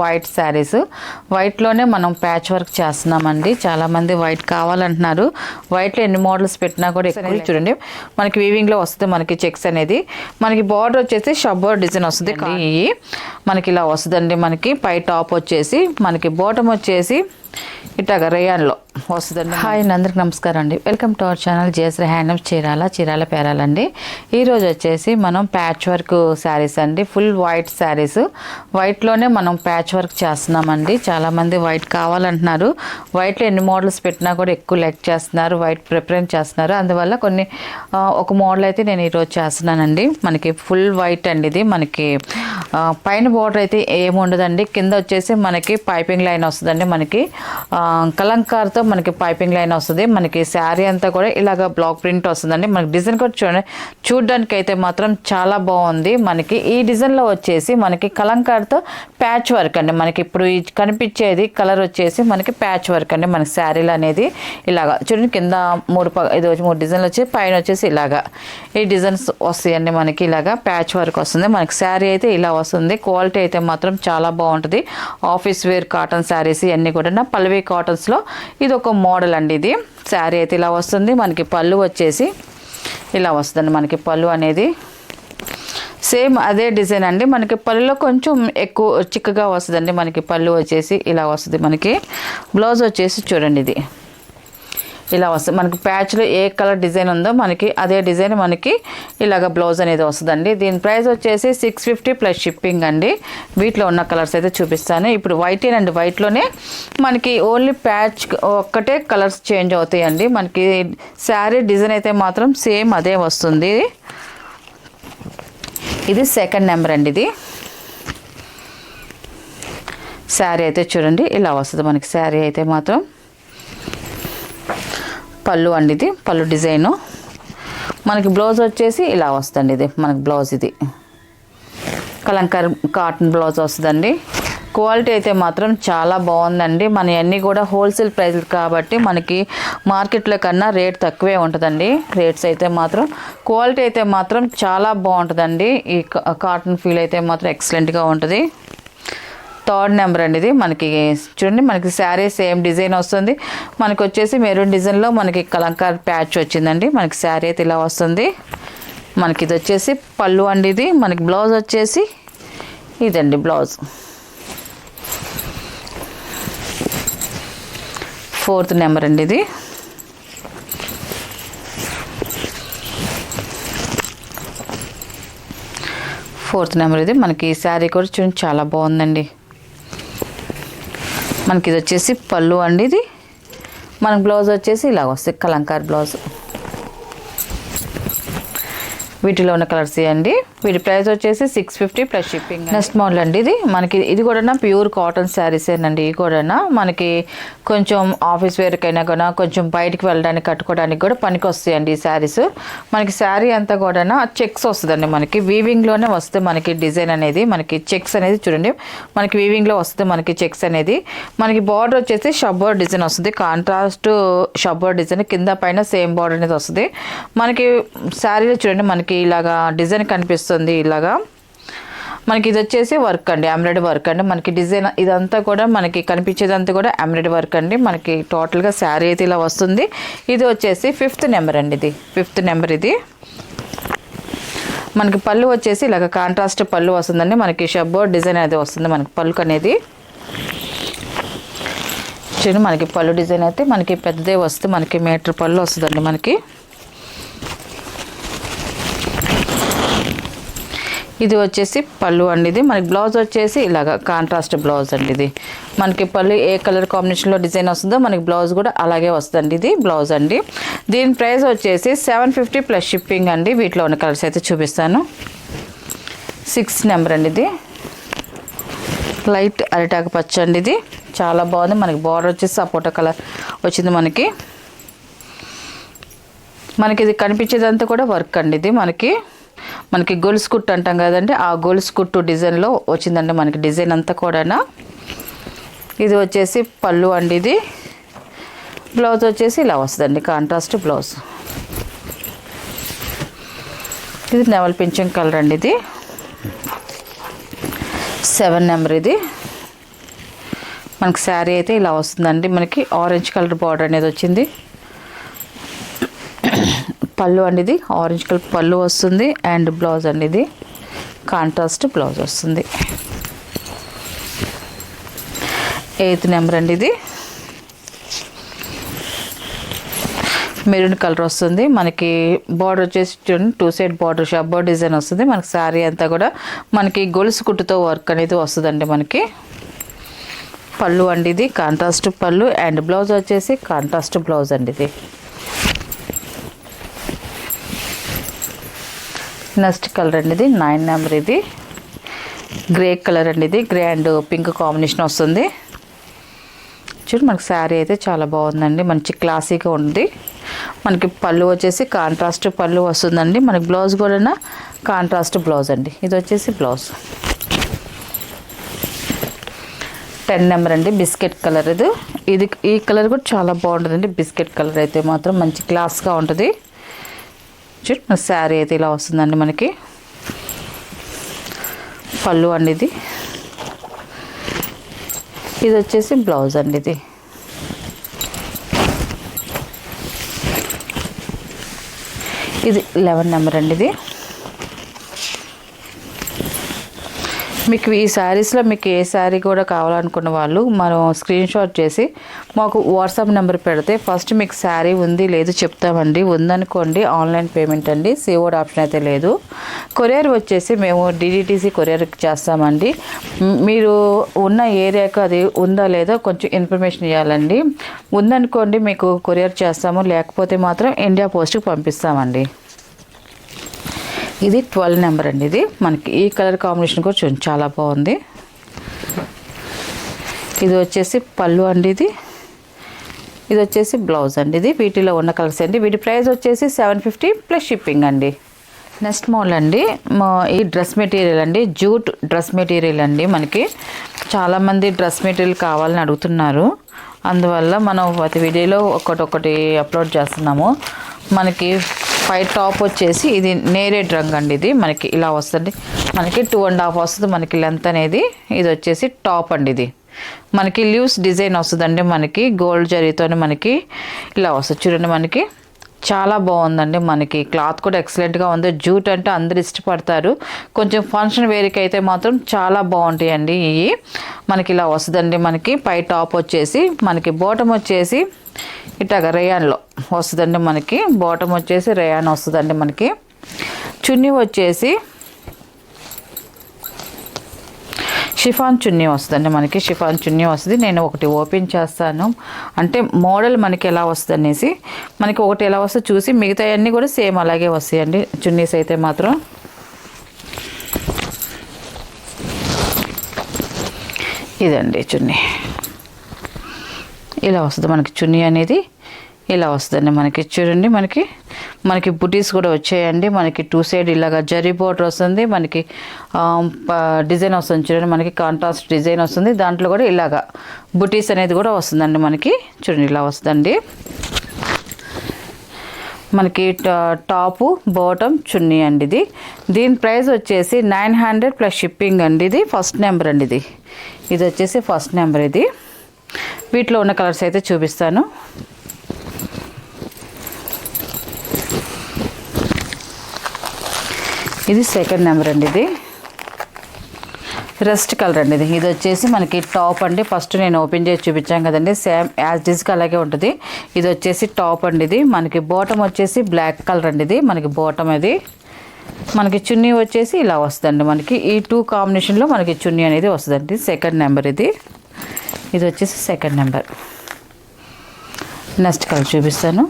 White saris వైట్లోనే మనం patch work చేస్తున్నామండి. చాలామంది వైట్ కావాలంటున్నారు. వైట్లో ఎన్ని మోడల్స్ పెట్టినా కూడా ఎక్కువ చూడండి మనకి వీవింగ్లో వస్తుంది. మనకి చెక్స్ అనేది మనకి బార్డర్ వచ్చేసి షబ్బర్ డిజైన్ వస్తుంది. మనకి ఇలా వస్తుందండి. మనకి పై టాప్ వచ్చేసి మనకి బాటమ్ వచ్చేసి ఇట్లాగా రేయాన్లో వస్తుందండి. హాయ్ అందరికి నమస్కారం అండి. Welcome to our channel JSR handlooms Chirala పేరాలండి. ఈరోజు వచ్చేసి మనం ప్యాచ్ వర్క్ శారీస్ అండి. ఫుల్ వైట్ శారీస్ వైట్లోనే మనం ప్యాచ్ వర్క్ చేస్తున్నామండి. చాలామంది వైట్ కావాలంటున్నారు. వైట్లో ఎన్ని మోడల్స్ పెట్టినా కూడా ఎక్కువ లైక్ చేస్తున్నారు, వైట్ ప్రిఫరెన్స్ చేస్తున్నారు. అందువల్ల ఒక మోడల్ అయితే నేను ఈరోజు చేస్తున్నానండి. మనకి ఫుల్ వైట్ అండి. ఇది మనకి పైన బార్డర్ అయితే ఏముండదండి. కింద వచ్చేసి మనకి పైపింగ్ లైన్ వస్తుందండి. మనకి కలంకార్తో మనకి పైపింగ్ లైన్ వస్తుంది. మనకి శారీ అంతా కూడా ఇలాగ బ్లాక్ ప్రింట్ వస్తుందండి. మనకి డిజైన్ కూడా చూడడానికి అయితే మాత్రం చాలా బాగుంది. మనకి ఈ డిజైన్లో వచ్చేసి మనకి కలంకార్తో ప్యాచ్ వర్క్ అండి. మనకి ఇప్పుడు కనిపించేది కలర్ వచ్చేసి మనకి ప్యాచ్ వర్క్ అండి. మనకి శారీలు అనేది ఇలాగా చూడండి. కింద మూడు డిజైన్లు వచ్చి పైన వచ్చేసి ఇలాగా ఈ డిజైన్స్ వస్తాయండి. మనకి ఇలాగా ప్యాచ్ వర్క్ వస్తుంది. మనకి శారీ అయితే ఇలా వస్తుంది. క్వాలిటీ అయితే మాత్రం చాలా బాగుంటుంది. ఆఫీస్ వేర్ కాటన్ శారీస్ ఇవన్నీ కూడా పల్వీ కాటన్స్లో ఇది ఒక మోడల్ అండి. ఇది శారీ అయితే ఇలా వస్తుంది. మనకి పళ్ళు వచ్చేసి ఇలా వస్తుందండి. మనకి పళ్ళు అనేది సేమ్ అదే డిజైన్ అండి. మనకి పళ్ళులో కొంచెం ఎక్కువ చిక్కగా వస్తుందండి. మనకి పళ్ళు వచ్చేసి ఇలా వస్తుంది. మనకి బ్లౌజ్ వచ్చేసి చూడండి ఇది ఇలా వస్తుంది. మనకి ప్యాచ్లో ఏ కలర్ డిజైన్ ఉందో మనకి అదే డిజైన్ మనకి ఇలాగ బ్లౌజ్ అనేది వస్తుందండి. దీని ప్రైస్ వచ్చేసి 650 ప్లస్ షిప్పింగ్ అండి. వీటిలో ఉన్న కలర్స్ అయితే చూపిస్తాను. ఇప్పుడు వైటేనండి. వైట్లోనే మనకి ఓన్లీ ప్యాచ్ ఒక్కటే కలర్స్ చేంజ్ అవుతాయండి. మనకి శారీ డిజైన్ అయితే మాత్రం సేమ్ అదే వస్తుంది. ఇది సెకండ్ నెంబర్ అండి. ఇది శారీ అయితే చూడండి ఇలా వస్తుంది. మనకి శారీ అయితే మాత్రం పళ్ళు అండి. ఇది పళ్ళు డిజైను. మనకి బ్లౌజ్ వచ్చేసి ఇలా వస్తుందండి. ఇది మనకి బ్లౌజ్ ఇది కలంకార్ కాటన్ బ్లౌజ్ వస్తుందండి. క్వాలిటీ అయితే మాత్రం చాలా బాగుందండి. మన అన్నీ కూడా హోల్సేల్ ప్రైస్ కాబట్టి మనకి మార్కెట్లో కన్నా రేట్ తక్కువే ఉంటుందండి. రేట్స్ అయితే మాత్రం క్వాలిటీ అయితే మాత్రం చాలా బాగుంటుందండి. ఈ కాటన్ ఫీల్ అయితే మాత్రం ఎక్సలెంట్గా ఉంటుంది. థర్డ్ నెంబర్ అండి. ఇది మనకి చూడండి మనకి శారీ సేమ్ డిజైన్ వస్తుంది. మనకి వచ్చేసి మెరూన్ డిజైన్లో మనకి కలంకార్ ప్యాచ్ వచ్చిందండి. మనకి శారీ అయితే ఇలా వస్తుంది. మనకి ఇది వచ్చేసి పళ్ళు అండి. ఇది మనకి బ్లౌజ్ వచ్చేసి ఇదండి బ్లౌజ్. ఫోర్త్ నెంబర్ అండి. ఇది ఫోర్త్ నెంబర్. ఇది మనకి శారీ కూడా చూడండి చాలా బాగుందండి. మనకి ఇది వచ్చేసి పళ్ళు అండి. ఇది మనకి బ్లౌజ్ వచ్చేసి ఇలా వస్తుంది కలంకార్ బ్లౌజ్. వీటిలో ఉన్న కలర్స్ అండి. వీటి ప్రైస్ వచ్చేసి 650 ప్లస్ షిప్పింగ్. నెక్స్ట్ మోడల్ అండి. ఇది కూడా ప్యూర్ కాటన్ శారీసేనండి. ఇవి కూడా మనకి కొంచెం ఆఫీస్ వేర్కైనా కూడా కొంచెం బయటికి వెళ్ళడానికి కట్టుకోవడానికి కూడా పనికి వస్తాయండి ఈ శారీస్. మనకి శారీ అంతా కూడా చెక్స్ వస్తుందండి. మనకి వీవింగ్లోనే వస్తుంది. మనకి డిజైన్ అనేది మనకి చెక్స్ అనేది చూడండి మనకి వీవింగ్లో వస్తుంది. మనకి చెక్స్ అనేది మనకి బార్డర్ వచ్చేసి షబ్బర్ డిజైన్ వస్తుంది. కాంట్రాస్ట్ షబ్బర్ డిజైన్ కింద పైన సేమ్ బార్డర్ అనేది వస్తుంది. మనకి శారీలో చూడండి మనకి ఇలాగా డిజైన్ కనిపిస్తుంది. ఇలాగా మనకి ఇది వచ్చేసి వర్క్ అండి. ఎంబ్రాయిడరీ వర్క్ అండి. మనకి డిజైన్ ఇదంతా కూడా మనకి కనిపించేదంతా కూడా ఎంబ్రాయిడరీ వర్క్ అండి. మనకి టోటల్గా శారీ అయితే ఇలా వస్తుంది. ఇది వచ్చేసి ఫిఫ్త్ నెంబర్ అండి. ఇది ఫిఫ్త్ నెంబర్. ఇది మనకి పళ్ళు వచ్చేసి ఇలాగ కాంట్రాస్ట్ పళ్ళు వస్తుందండి. మనకి షబ్బర్ డిజైన్ అనేది వస్తుంది. మనకి పళ్ళు అనేది చూడండి మనకి పళ్ళు డిజైన్ అయితే మనకి పెద్దదే వస్తుంది. మనకి మీటర్ పళ్ళు వస్తుందండి. మనకి ఇది వచ్చేసి పళ్ళు అండి. ఇది మనకి బ్లౌజ్ వచ్చేసి ఇలాగ కాంట్రాస్ట్ బ్లౌజ్ అండి. ఇది మనకి పళ్ళు ఏ కలర్ కాంబినేషన్లో డిజైన్ వస్తుందో మనకి బ్లౌజ్ కూడా అలాగే వస్తుందండి. ఇది బ్లౌజ్ అండి. దీని ప్రైస్ వచ్చేసి 750 ప్లస్ షిప్పింగ్ అండి. వీటిలో ఉన్న కలర్స్ అయితే చూపిస్తాను. 6 నెంబర్ అండి. ఇది లైట్ అరిటాకు పచ్చ అండి. ఇది చాలా బాగుంది. మనకి బార్డర్ వచ్చేసి సపోటా కలర్ వచ్చింది. మనకి ఇది కనిపించేదంతా కూడా వర్క్ అండి. ఇది మనకి గొలుసు కుట్టు అంటాం కదండి. ఆ గొలుసు కుట్టు డిజైన్లో వచ్చిందండి. మనకి డిజైన్ అంతా కూడా ఇది వచ్చేసి పళ్ళు అండి. ఇది బ్లౌజ్ వచ్చేసి ఇలా వస్తుందండి కాంట్రాస్ట్ బ్లౌజ్. ఇది నెవల్ పింఛన్ కలర్ అండి. ఇది 7 నెంబర్. ఇది మనకి శారీ అయితే ఇలా వస్తుందండి. మనకి ఆరెంజ్ కలర్ బార్డర్ అనేది వచ్చింది. పళ్ళు అండి ఇది ఆరెంజ్ కలర్ పళ్ళు వస్తుంది. అండ్ బ్లౌజ్ అండి ఇది కాంట్రాస్ట్ బ్లౌజ్ వస్తుంది. 8th నెంబర్ అండి ఇది. మెరూన్ కలర్ వస్తుంది. మనకి బార్డర్ వచ్చేసి 2 సైడ్ బార్డర్ షబ్బో డిజైన్ వస్తుంది. మనకి శారీ అంతా కూడా మనకి గొలుసు కుట్టుతో వర్క్ అనేది వస్తుందండి. మనకి పళ్ళు అండి ఇది కాంట్రాస్ట్ పళ్ళు. అండ్ బ్లౌజ్ వచ్చేసి కాంట్రాస్ట్ బ్లౌజ్ అండి ఇది. నెక్స్ట్ కలర్ అండి ఇది 9 నెంబర్ ఇది. గ్రే కలర్ అండి ఇది. గ్రే అండ్ పింక్ కాంబినేషన్ వస్తుంది. చూడు మనకి శారీ అయితే చాలా బాగుందండి. మంచి క్లాసీగా ఉంది. మనకి పళ్ళు వచ్చేసి కాంట్రాస్ట్ పళ్ళు వస్తుందండి. మనకి బ్లౌజ్ కూడా కాంట్రాస్ట్ బ్లౌజ్ అండి. ఇది వచ్చేసి బ్లౌజ్. 10 నెంబర్ అండి బిస్కెట్ కలర్ ఇది. ఈ కలర్ కూడా చాలా బాగుంటుందండి. బిస్కెట్ కలర్ అయితే మాత్రం మంచి క్లాస్గా ఉంటుంది. చూడు మన శారీ అయితే ఇలా వస్తుందండి. మనకి పళ్ళు అండి ఇది. ఇది వచ్చేసి బ్లౌజ్ అండి ఇది. ఇది 11 నెంబర్ అండి ఇది. మీకు ఈ శారీస్లో మీకు ఏ శారీ కూడా కావాలనుకున్న వాళ్ళు మనం స్క్రీన్ షాట్ చేసి మాకు వాట్సాప్ నెంబర్ పెడితే ఫస్ట్ మీకు శారీ ఉంది లేదు చెప్తామండి. ఉందనుకోండి ఆన్లైన్ పేమెంట్ అండి. సిఓడి ఆప్షన్ అయితే లేదు. కొరియర్ వచ్చేసి మేము డిడిటీసీ కొరియర్ చేస్తామండి. మీరు ఉన్న ఏరియాకు అది ఉందా లేదా కొంచెం ఇన్ఫర్మేషన్ ఇవ్వాలండి. ఉందనుకోండి మీకు కొరియర్ చేస్తాము. లేకపోతే మాత్రం ఇండియా పోస్ట్కి పంపిస్తామండి. ఇది 12 నెంబర్ అండి ఇది. మనకి ఈ కలర్ కాంబినేషన్ కూడా చూడండి చాలా బాగుంది. ఇది వచ్చేసి పళ్ళు అండి ఇది. ఇది వచ్చేసి బ్లౌజ్ అండి ఇది. వీటిలో ఉన్న కలర్స్ అండి. వీటి ప్రైస్ వచ్చేసి 750 ప్లస్ షిప్పింగ్ అండి. నెక్స్ట్ మోడల్ అండి ఈ డ్రెస్ మెటీరియల్ అండి. జూట్ డ్రెస్ మెటీరియల్ అండి. మనకి చాలామంది డ్రెస్ మెటీరియల్ కావాలని అడుగుతున్నారు. అందువల్ల మనం ప్రతి వీడియోలో ఒక్కొక్కటి అప్లోడ్ చేస్తున్నాము. మనకి పై టాప్ వచ్చేసి ఇది నేరేడ్ రంగు అండి. ఇది మనకి ఇలా వస్తుంది. మనకి 2.5 వస్తుంది మనకి లెంత్ అనేది. ఇది వచ్చేసి టాప్ అండి. ఇది మనకి లీవ్స్ డిజైన్ వస్తుందండి. మనకి గోల్డ్ జరీతోనే మనకి ఇలా వస్తుంది చూడండి. మనకి చాలా బాగుందండి. మనకి క్లాత్ కూడా ఎక్సలెంట్గా ఉంది. జూట్ అంటే అందరు ఇష్టపడతారు. కొంచెం ఫంక్షన్ వేర్కి అయితే మాత్రం చాలా బాగుంటాయండి ఇవి. మనకి ఇలా వస్తుందండి. మనకి పై టాప్ వచ్చేసి మనకి బాటమ్ వచ్చేసి ఇట్లాగా రేయాన్లో వస్తుందండి. మనకి బాటమ్ వచ్చేసి రేయాన్ వస్తుందండి. మనకి చున్నీ వచ్చేసి షిఫాన్ చున్నీ వస్తుందండి. మనకి షిఫాన్ చున్నీ వస్తుంది. నేను ఒకటి ఓపెన్ చేస్తాను అంటే మోడల్ మనకి ఎలా వస్తుంది అనేసి. మనకి ఒకటి ఎలా వస్తుందో చూసి మిగతా అన్నీ కూడా సేమ్ అలాగే వస్తాయండి చున్నీస్ అయితే మాత్రం. ఇదండి చున్నీ ఇలా వస్తుంది. మనకి చున్నీ అనేది ఇలా వస్తుందండి. మనకి చూడండి మనకి బుటీస్ కూడా వచ్చాయండి. మనకి 2 సైడ్ ఇలాగా జరీ బోర్డర్ వస్తుంది. మనకి డిజైన్ వస్తుంది చూడండి. మనకి కాంట్రాస్ట్ డిజైన్ వస్తుంది. దాంట్లో కూడా ఇలాగా బుటీస్ అనేది కూడా వస్తుందండి. మనకి చూడండి ఇలా వస్తుందండి. మనకి టాపు బాటమ్ చున్నీ అండి ఇది. దీని ప్రైస్ వచ్చేసి 900 ప్లస్ షిప్పింగ్ అండి. ఇది ఫస్ట్ నెంబర్ అండి ఇది. ఇది వచ్చేసి ఫస్ట్ నెంబర్ ఇది. వీటిలో ఉన్న కలర్స్ అయితే చూపిస్తాను. ఇది సెకండ్ నెంబర్ అండి. ఇది రెస్ట్ కలర్ అండి. ఇది వచ్చేసి మనకి టాప్ అండి. ఫస్ట్ నేను ఓపెన్ చేసి చూపించాను కదండి. సేమ్ యాజ్ డిస్క్ అలాగే ఉంటుంది. ఇది వచ్చేసి టాప్ అండి. ఇది మనకి బాటమ్ వచ్చేసి బ్లాక్ కలర్ అండి. ఇది మనకి బాటమ్ అది. మనకి చున్నీ వచ్చేసి ఇలా వస్తుందండి. మనకి ఈ 2 కాంబినేషన్లో మనకి చున్నీ అనేది వస్తుందండి. సెకండ్ నెంబర్ ఇది. ఇది వచ్చేసి సెకండ్ నెంబర్. నెక్స్ట్ కలర్ చూపిస్తాను.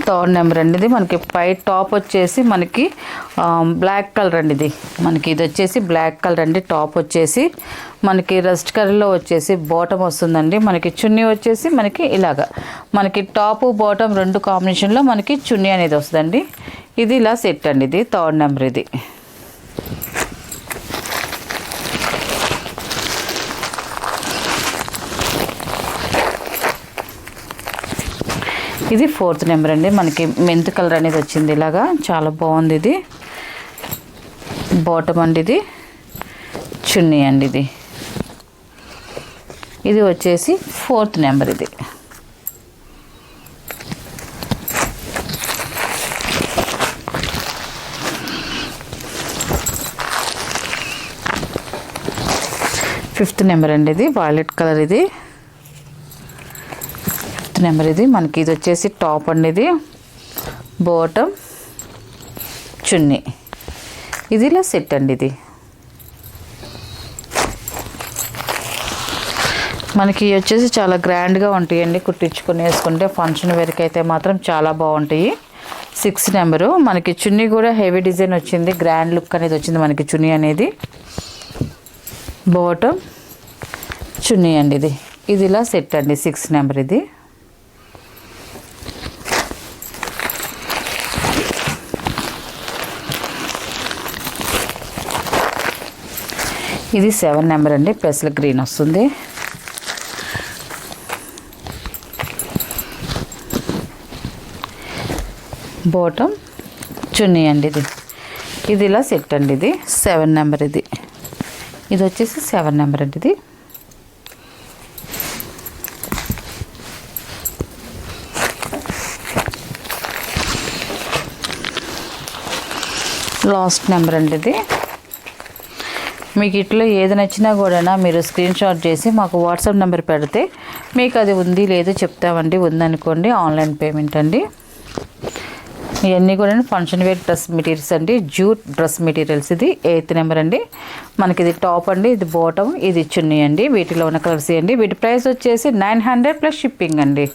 థర్డ్ నెంబర్ అండి. ఇది మనకి పై టాప్ వచ్చేసి మనకి బ్లాక్ కలర్ అండి. ఇది మనకి ఇది వచ్చేసి బ్లాక్ కలర్ అండి. టాప్ వచ్చేసి మనకి రస్ట్ కలర్లో వచ్చేసి బాటమ్ వస్తుందండి. మనకి చున్నీ వచ్చేసి మనకి ఇలాగా మనకి టాప్ బాటమ్ 2 కాంబినేషన్లో మనకి చున్నీ అనేది వస్తుందండి. ఇది ఇలా సెట్ అండి. ఇది థర్డ్ నెంబర్. ఇది ఇది ఫోర్త్ నెంబర్ అండి. మనకి మెంత్ కలర్ అనేది వచ్చింది. ఇలాగా చాలా బాగుంది. ఇది బాటమ్ అండి, ఇది చున్నీ అండి, ఇది వచ్చేసి 4th నెంబర్. ఇది ఫిఫ్త్ నెంబర్ అండి, ఇది వైలెట్ కలర్. ఇది 5th నెంబర్. ఇది మనకి ఇది వచ్చేసి టాప్ అండి, ఇది బాటమ్ చున్నీ. ఇది ఇలా సెట్ అండి. ఇది మనకి వచ్చేసి చాలా గ్రాండ్గా ఉంటాయండి, కుట్టించుకొని వేసుకుంటే ఫంక్షన్ వేర్కి అయితే మాత్రం చాలా బాగుంటాయి. 6th number. మనకి చున్నీ కూడా హెవీ డిజైన్ వచ్చింది, గ్రాండ్ లుక్ అనేది వచ్చింది మనకి చున్నీ అనేది. బాటమ్ చున్నీ అండి, ఇది ఇలా సెట్ అండి. 6th number. ఇది ఇది 7 నెంబర్ అండి, పెసల గ్రీన్ వస్తుంది. బాటమ్ చున్నీ అండి, ఇది ఇలా సెట్ అండి. ఇది 7 నెంబర్. ఇది వచ్చేసి 7 నెంబర్ అండి. ఇది లాస్ట్ నెంబర్ అండి. ఇది మీకు ఇట్లా ఏది నచ్చినా కూడా మీరు స్క్రీన్ షాట్ చేసి మాకు వాట్సాప్ నెంబర్ పెడితే మీకు అది ఉంది లేదో చెప్తామండి. ఉందనుకోండి ఆన్లైన్ పేమెంట్ అండి. ఇవన్నీ కూడా ఫంక్షన్ వేర్ డ్రెస్ మెటీరియల్స్ అండి, జూట్ డ్రెస్ మెటీరియల్స్. ఇది 8th నెంబర్ అండి. మనకి ఇది టాప్ అండి, ఇది బాటమ్, ఇది చున్నీ అండి. వీటిలో ఉన్న కలర్స్ అండి. వీటి ప్రైస్ వచ్చేసి 900 ప్లస్ షిప్పింగ్ అండి.